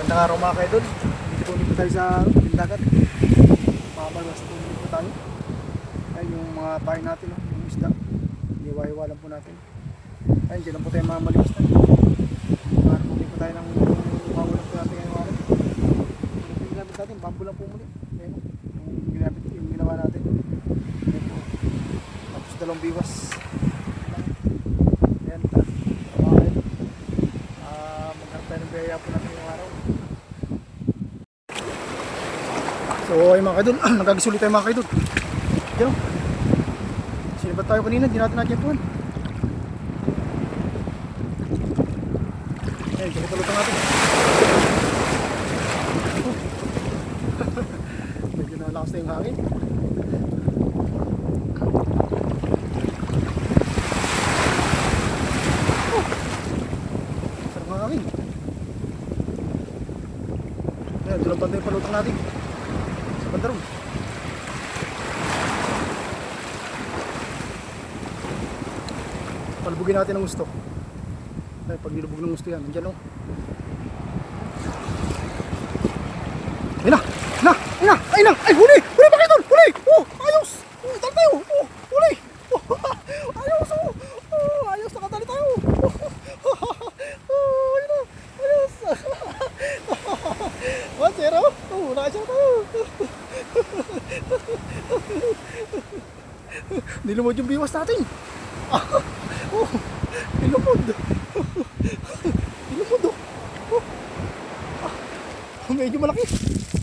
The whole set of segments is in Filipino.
Magandang araw mga kaidol. Dito po tayo sa dagat. Mamalas po dito tayo. Ayun yung mga pain natin, no? Yung isda. Hiwa-hiwa lang po natin. Ayun, dyan lang po tayo mamaliwas na. Marami po tayo ng mawalan po natin ngayong araw. Yung ginamit natin, bamboo lang po muli. Ayun, yung ginawa natin. Ayun po. Tapos dalawang biwas. Ayan, mga kaidol. Magkaroon tayo ng biyaya po natin ngayong araw. So ay mga kaidol, nagagisulit tayo mga kaidol. Diyan o. Sinibat tayo kanina, di natin nagyapuan. Ayan, kapapalutang natin. Medyo nalakas na yung hangin. Sarap ng hangin. Ayan, dulang banda yung palutang natin. Sa bandarong. Palubugin natin ang gusto. Ay, pag nilubog ng gusto yan, nandiyan o. Ayun na! Ayun na! Ayun na! Ay, huli! Huli pa kayo doon! Huli! Oh! Ayos! Oh, tali tayo! Oh! Huli! Oh! Ayos! Oh! Oh! Ayos! Nakatali tayo! Oh! Ayun na! Ayos! 1-0! Oh! Nakasya tayo! Nilumod yung biwas natin! Oh! Nilumod! Nilumod oh! Oh! Medyo malaki!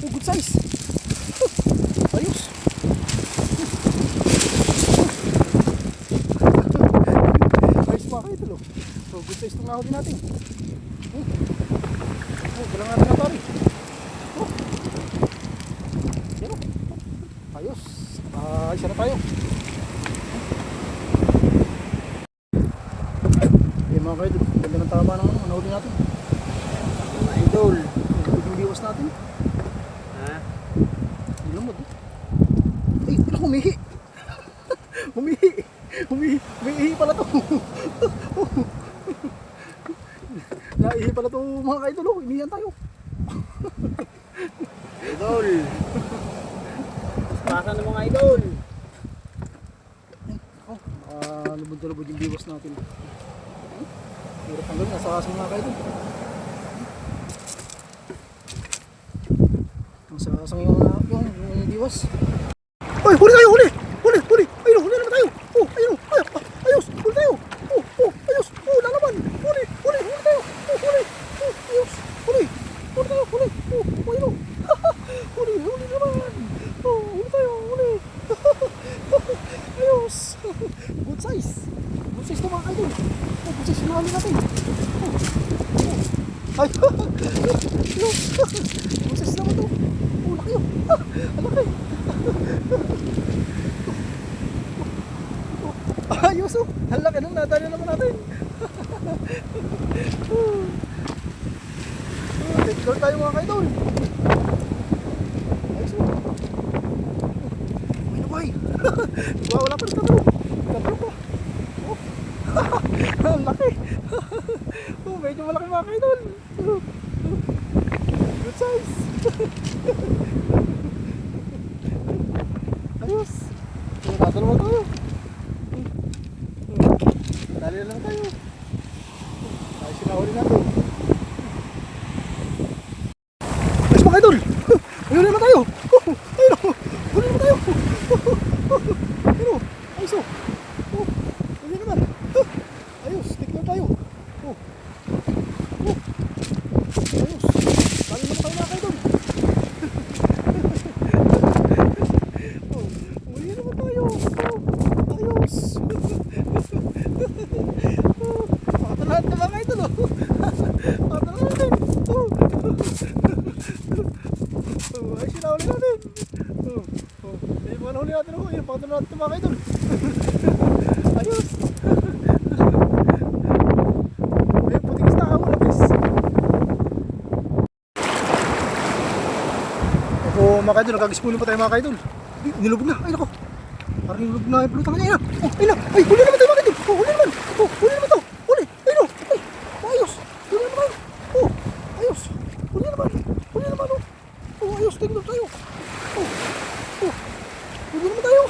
Oh! Good size! Ayos! Ayos pa kayo tulo! So good size itong nahuli natin! Oh! Galang natin na pari! Oh! Yan o! Ayos! Isa na tayo! Mga kaidol, ganda ng tama ng nahuli natin. Mga idol, yung biwas natin. Ha? Lumod eh. Ay, humihi. Humihi pala to. Naihi pala to mga kaidol, oh. Inihan tayo. Idol. Basa ng mga idol. Oh, lubod yung biwas natin. Hirap hanggang nasa kasang mga kaidol. Nasa kasang yung diwas. Ay, huli tayo! Huli! Ayun, huli naman tayo! Oh, ayun! Ayos! Huli tayo! Oh, ayos! Oh, lalaban! Huli tayo! Oh, huli! Oh, ayos! Huli tayo! Huli! Oh, ayun! Huli naman! Oh, huli tayo! Huli! Ayos! Good size! Good size ito mga kaidol! Oh, good size yung hali natin! Ay! Good size naman ito! Oh, laki yun! Ang laki! Ayos oh! Ang laki nung nadali naman natin! Take floor tayo mga kaidol! Ayos oh! Ay nabay! Wala pa rin kabro! Kabro pa! Oh! Ang laki! Oh, medyo malaki mga kaidol! Good size! Ayos! Nakadalawa tayo! Dali na lang tayo! Ayos sinahuli natin! Ayos mga kaidol! Ayun naman tayo! Ayun! Huli naman tayo! Ayun! Ayos oh! Ayun naman! Ayos! Tikman tayo! Oh! Ayos! Dali naman tayo mga kaidol! Huli naman tayo! Ayos! Pakatalahan na mga kaidol! Pakatalahan natin! Ay, sinahuli natin! Ay, mga nahuli natin ako! Ayun, pakatalahan natin mga kaidol! Ayos! May puting isda ako labis! Ako mga kaidol, nagkag-spooning pa tayo mga kaidol! Nilubog na! Ay nako! Parang nilubog na yung pulutang niya! Ayun na! Ay, huli naman tayo mga kaidol! Huli naman! Huli naman to! Huli! Ayun o! Ay! Ayos! Huli naman! Ayos! Huli na! naman. Huli naman, oh. Oh, ayos, tingnan tayo. Oh, oh. Huli naman tayo.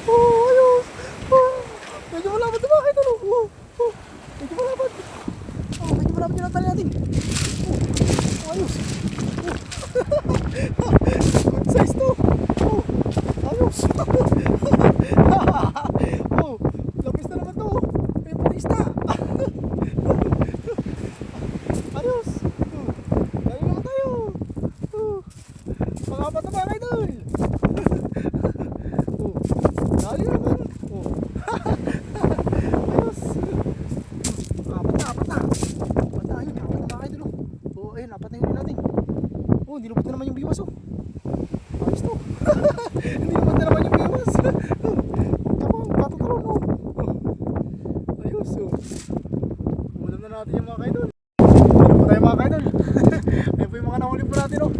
Oh, ayos. Oh, medyo malapad na bakit, ano? Oh, oh. Medyo malapad. Oh, medyo malapad yung natali natin. Oh, ayos. Oh. Good size to. Oh, ayos. Oh, lapis na naman to. May patis na. Ayos. Dali naman tayo. Pangapat na ba, idol? Dali naman. Ayos. Apat na. Apat na, ayun. Apat na mga idol. Ayun, apat na yun natin. Nilubot na naman yung biwas, oh. Ayos to. Nilubot na naman yung biwas. Tsaka, patutalon, oh. Ayos, oh. Ulam na natin yung mga kaidol. Meron po tayo mga kaidol. Ayun po yung mga nahuli po natin, oh.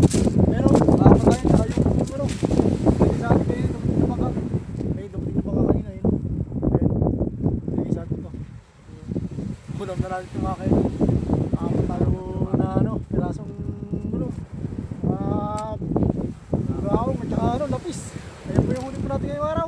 Ayun, oh. Apat tayo. Tsaka yung ano. Lagi sa atin kayo. Dumating na baka. Ayun, dumating na baka kanina, yun. Ayun. Lagi sa atin to. Ulam na natin yung mga kaidol. Apat tayo na ano. Pirasong ano. Brown at saka ano, lapis. Ayan po yung huli po natin ngayong araw.